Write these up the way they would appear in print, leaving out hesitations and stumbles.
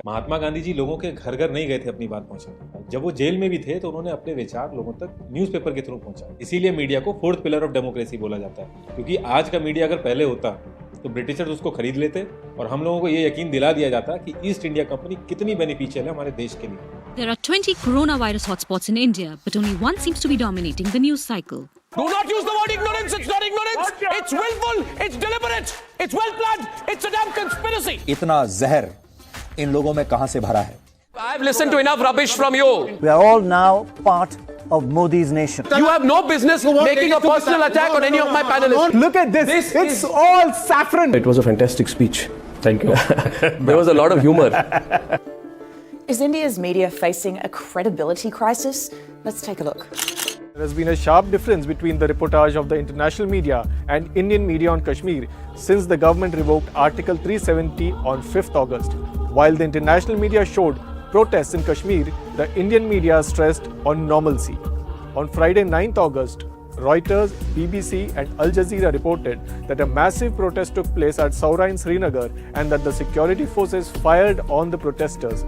महात्मा गांधी जी लोगों के घर घर नहीं गए थे अपनी बात पहुंचाने। जब वो जेल में भी थे तो उन्होंने अपने विचार लोगों तक न्यूज़पेपर के थ्रू पहुंचाए। इसीलिए मीडिया को फोर्थ पिलर ऑफ डेमोक्रेसी बोला जाता है, क्योंकि आज का मीडिया अगर पहले होता तो ब्रिटिशर्स उसको खरीद लेते और हम लोगों को ये यकीन दिला दिया जाता कि ईस्ट इंडिया कंपनी कितनी बेनिफिशियल है हमारे देश के लिए। There are 20 coronavirus hotspots in India, but only one seems to be dominating the news cycle. Do not use the word ignorance. It's not ignorance. It's willful. It's deliberate. It's well planned. It's a damn conspiracy. इतना जहर इन लोगों में कहां से भरा है? I've listened to enough rubbish from you. We are all now part of Modi's nation. You have no business making a personal attack on any of my panelists. Look at this. It's all saffron. It was a fantastic speech. Thank you. There was a lot of humor. Is India's media facing a credibility crisis? Let's take a look. There has been a sharp difference between the reportage of the international media and Indian media on Kashmir since the government revoked Article 370 on 5th August. While the international media showed protests in Kashmir, the Indian media stressed on normalcy. On Friday 9th August, Reuters, BBC and Al Jazeera reported that a massive protest took place at Saura in Srinagar and that the security forces fired on the protesters.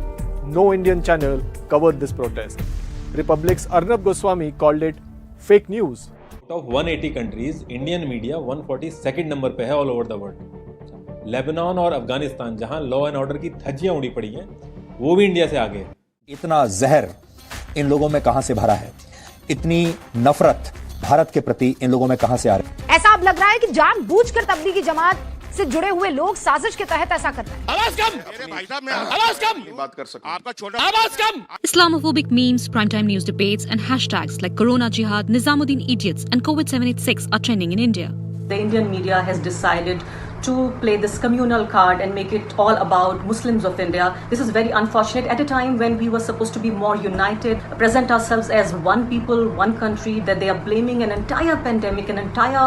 No Indian channel covered this protest. Republic's Arnab Goswami called it fake news. Out of 180 countries, Indian media 142nd number पे है all over the world. Lebanon और अफगानिस्तान जहां law and order की धज्जियां उड़ी पड़ी हैं, वो भी इंडिया से आगे है। इतना जहर इन लोगों में कहां से भरा है? इतनी नफरत भारत के प्रति इन लोगों में कहां से आ रही है? ऐसा अब लग रहा है कि जानबूझकर तबलीगी जमात से जुड़े हुए लोग साजिश के तहत ऐसा कर रहे हैं। आवाज कम! मेरे भाई साहब, मैं आवाज कम! बात कर सकता हूं। आपका छोटा आवाज कम! Islamophobic memes, primetime news debates, and hashtags like Corona Jihad, Nizamuddin Idiots, and COVID-786 are trending in India. The Indian media has decided to play this communal card and make it all about Muslims of India. This is very unfortunate at a time when we were supposed to be more united, present ourselves as one people, one country, that they are blaming an entire pandemic, an entire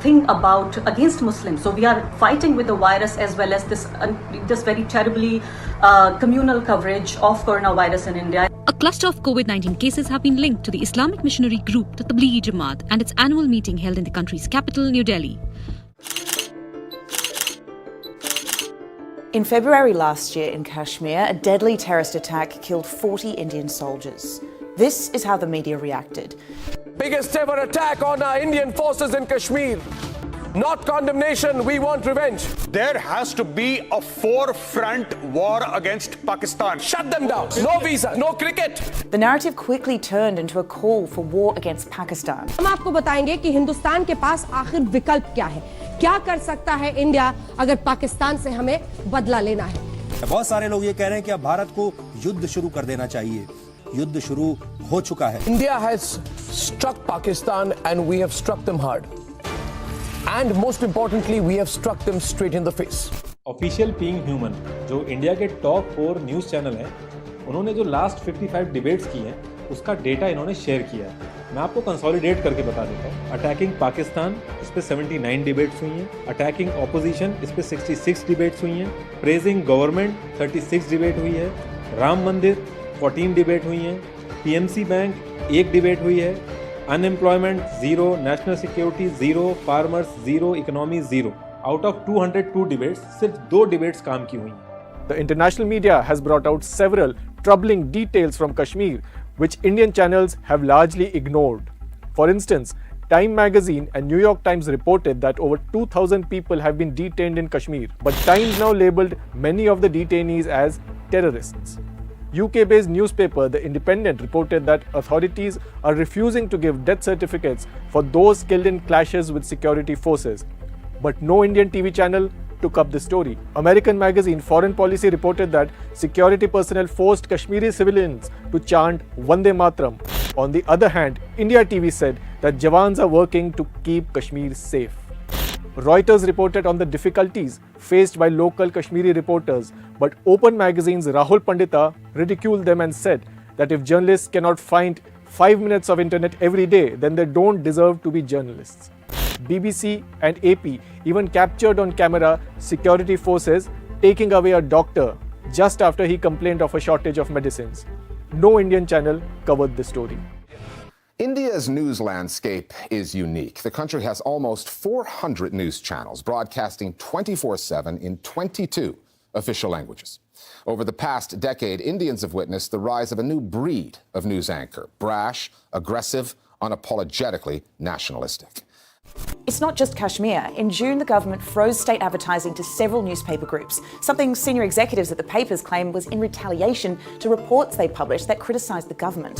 thing about against Muslims. So we are fighting with the virus as well as this very terribly communal coverage of coronavirus in India. A cluster of COVID-19 cases have been linked to the Islamic missionary group, the Tablighi Jamaat, and its annual meeting held in the country's capital, New Delhi. In February last year in Kashmir, a deadly terrorist attack killed 40 Indian soldiers. This is how the media reacted. Biggest ever attack on our Indian forces in Kashmir. Not condemnation, we want revenge. There has to be a four-front war against Pakistan. Shut them down. No visa, no cricket. The narrative quickly turned into a call for war against Pakistan. हम आपको बताएंगे कि हिंदुस्तान के पास आखिर विकल्प क्या है, क्या कर सकता है इंडिया अगर पाकिस्तान से हमें बदला लेना है। बहुत सारे लोग ये कह रहे हैं कि अब भारत को युद्ध शुरू कर देना चाहिए। युद्ध शुरू हो चुका है। India has struck Pakistan and we have struck them hard. And most importantly, we have struck them straight in the face. Official being human जो इंडिया के टॉप 4 न्यूज़ चैनल हैं, उन्होंने जो लास्ट 55 डिबेट्स की हैं उसका डेटा इन्होंने share किया है। मैं आपको कंसोलिडेट करके बता देता हूँ। अटैकिंग पाकिस्तान, इस पे 79 डिबेट्स हुई हैं। अटैकिंग ऑपोजिशन, इस पे 66 डिबेट्स हुई हैं। प्रेजिंग गवर्नमेंट 36 डिबेट हुई है। राम मंदिर 14 डिबेट हुई हैं। पीएमसी बैंक 1 डिबेट हुई है। Unemployment 0, national security 0, farmers 0, economy 0। Out of 202 debates सिर्फ 2 डिबेट्स काम की हुई हैं। The international media has brought out several troubling details from Kashmir, which Indian channels have largely ignored. For instance, Time magazine and New York Times reported that over 2,000 people have been detained in Kashmir, but Times now labeled many of the detainees as terrorists. UK-based newspaper The Independent reported that authorities are refusing to give death certificates for those killed in clashes with security forces. But no Indian TV channel took up the story. American magazine Foreign Policy reported that security personnel forced Kashmiri civilians to chant Vande Mataram. On the other hand, India TV said that Jawans are working to keep Kashmir safe. Reuters reported on the difficulties faced by local Kashmiri reporters, but Open Magazine's Rahul Pandita ridiculed them and said that if journalists cannot find 5 minutes of internet every day, then they don't deserve to be journalists. BBC and AP even captured on camera security forces taking away a doctor just after he complained of a shortage of medicines. No Indian channel covered the story. India's news landscape is unique. The country has almost 400 news channels broadcasting 24/7 in 22 official languages. Over the past decade, Indians have witnessed the rise of a new breed of news anchor, brash, aggressive, unapologetically nationalistic. It's not just Kashmir. In June, the government froze state advertising to several newspaper groups, something senior executives at the papers claim was in retaliation to reports they published that criticised the government.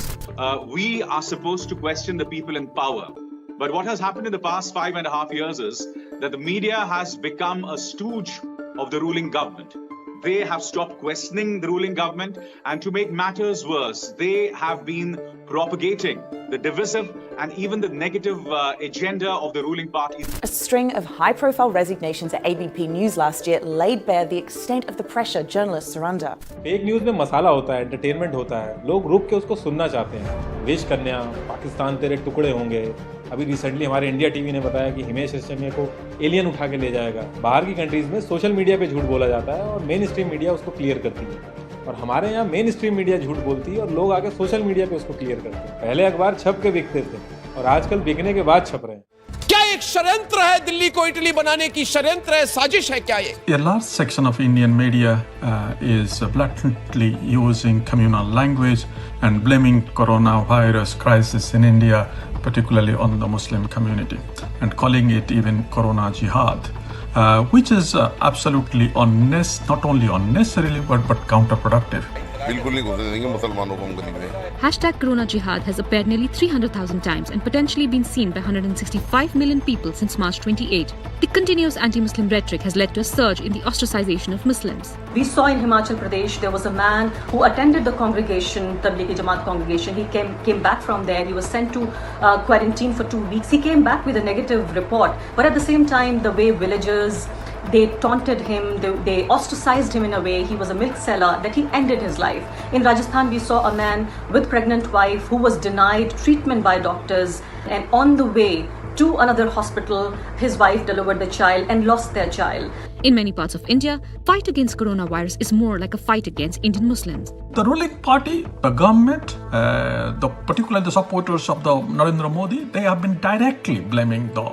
We are supposed to question the people in power. But what has happened in the past 5.5 years is that the media has become a stooge of the ruling government. They have stopped questioning the ruling government, and to make matters worse, they have been propagating the divisive and even the negative agenda of the ruling party. A string of high-profile resignations at ABP News last year laid bare the extent of the pressure journalists are under. Fake news में मसाला होता है, entertainment होता है, लोग रुक के उसको सुनना चाहते हैं। वेश कन्या, पाकिस्तान तेरे टुकड़े होंगे। अभी रिसेंटली हमारे इंडिया टीवी ने बताया कि हिमेश रेशमिया को एलियन उठा के ले जाएगा। बाहर की कंट्रीज में सोशल मीडिया पे झूठ बोला जाता है और मेन स्ट्रीम मीडिया उसको क्लियर करती है, और हमारे यहाँ मेन स्ट्रीम मीडिया झूठ बोलती है और लोग आके सोशल मीडिया पे उसको क्लियर करते हैं। पहले अखबार छप के बिकते थे और आजकल बिकने के बाद छप रहे हैं। क्या एक षड्यंत्र है, दिल्ली को इटली बनाने की षड्यंत्र है, साजिश है क्या ये? A large section of Indian media is blatantly using communal language and blaming coronavirus crisis in India, particularly on the Muslim community, and calling it even Corona Jihad, which is absolutely not only unnecessarily but counterproductive. Hashtag Corona Jihad has appeared nearly 300,000 times and potentially been seen by 165 million people since March 28. The continuous anti-Muslim rhetoric has led to a surge in the ostracization of Muslims. We saw in Himachal Pradesh, there was a man who attended the congregation, Tablighi Jamaat congregation. He came back from there. He was sent to quarantine for 2 weeks. He came back with a negative report. But at the same time, the way villagers, they taunted him, they ostracized him in a way. He was a milk seller, that he ended his life. In Rajasthan, we saw a man with pregnant wife who was denied treatment by doctors, and on the way to another hospital, his wife delivered the child and lost their child. In many parts of India, fight against coronavirus is more like a fight against Indian Muslims. The ruling party, the government, particularly the supporters of the Narendra Modi, they have been directly blaming the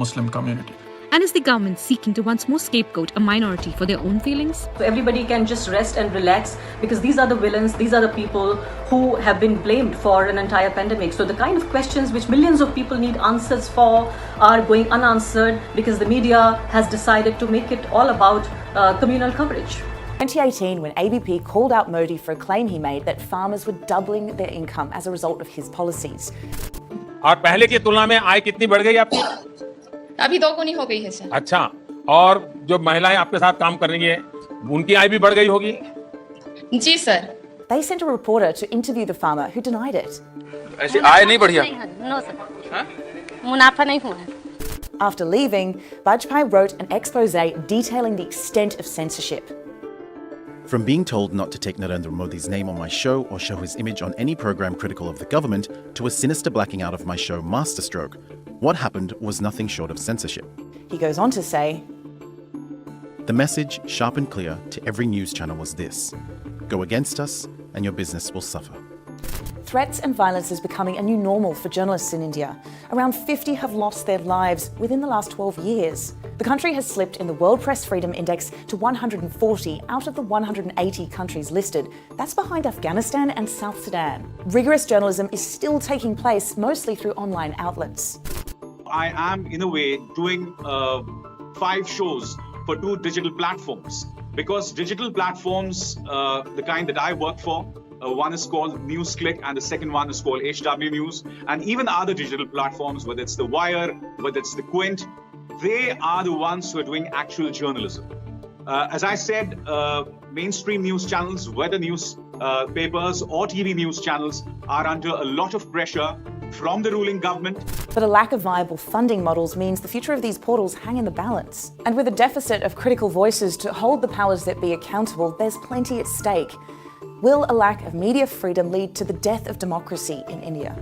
Muslim community. And is the government seeking to once more scapegoat a minority for their own failings? So everybody can just rest and relax, because these are the villains, these are the people who have been blamed for an entire pandemic. So the kind of questions which millions of people need answers for are going unanswered because the media has decided to make it all about communal coverage. 2018, when ABP called out Modi for a claim he made that farmers were doubling their income as a result of his policies. और पहले की तुलना में आय कितनी बढ़ गई आपकी? अभी 2 गुनी हो गई है सर। अच्छा, और जो महिलाएं आपके साथ काम कर रही हैं, उनकी आय भी बढ़ गई होगी? जी sir. They sent a reporter to interview the farmer who denied it. ऐसी आय नहीं बढ़ी? No sir. मुनाफा नहीं हुआ। After leaving, Bajpai wrote an expose detailing the extent of censorship. From being told not to take Narendra Modi's name on my show or show his image on any program critical of the government, to a sinister blacking out of my show Masterstroke, what happened was nothing short of censorship. He goes on to say, the message, sharp and clear, to every news channel was this: go against us and your business will suffer. Threats and violence is becoming a new normal for journalists in India. Around 50 have lost their lives within the last 12 years. The country has slipped in the World Press Freedom Index to 140 out of the 180 countries listed. That's behind Afghanistan and South Sudan. Rigorous journalism is still taking place, mostly through online outlets. I am, in a way, doing 5 shows for 2 digital platforms, because digital platforms, the kind that I work for, one is called NewsClick and the second one is called HW News, and even other digital platforms, whether it's The Wire, whether it's The Quint, they are the ones who are doing actual journalism. As I said, mainstream news channels, whether newspapers or TV news channels, are under a lot of pressure from the ruling government. But a lack of viable funding models means the future of these portals hang in the balance. And with a deficit of critical voices to hold the powers that be accountable, there's plenty at stake. Will a lack of media freedom lead to the death of democracy in India?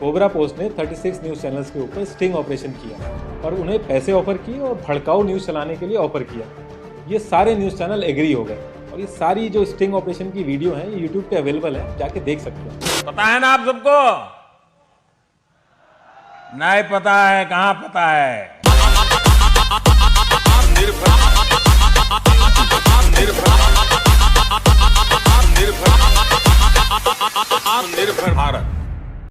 Cobra post ने 36 news channels के ऊपर sting operation किया और उन्हें पैसे offer किए और भड़काऊ न्यूज़ चलाने के लिए ऑफर किया। ये सारे न्यूज़ चैनल एग्री हो गए और ये सारी जो स्टिंग ऑपरेशन की वीडियो हैं ये यूट्यूब पे अवेलेबल है, जाके देख सकते हैं। पता है ना आप सबको? नहीं पता है, कहाँ पता है? निर्भय आत्मनिर्भर भारत।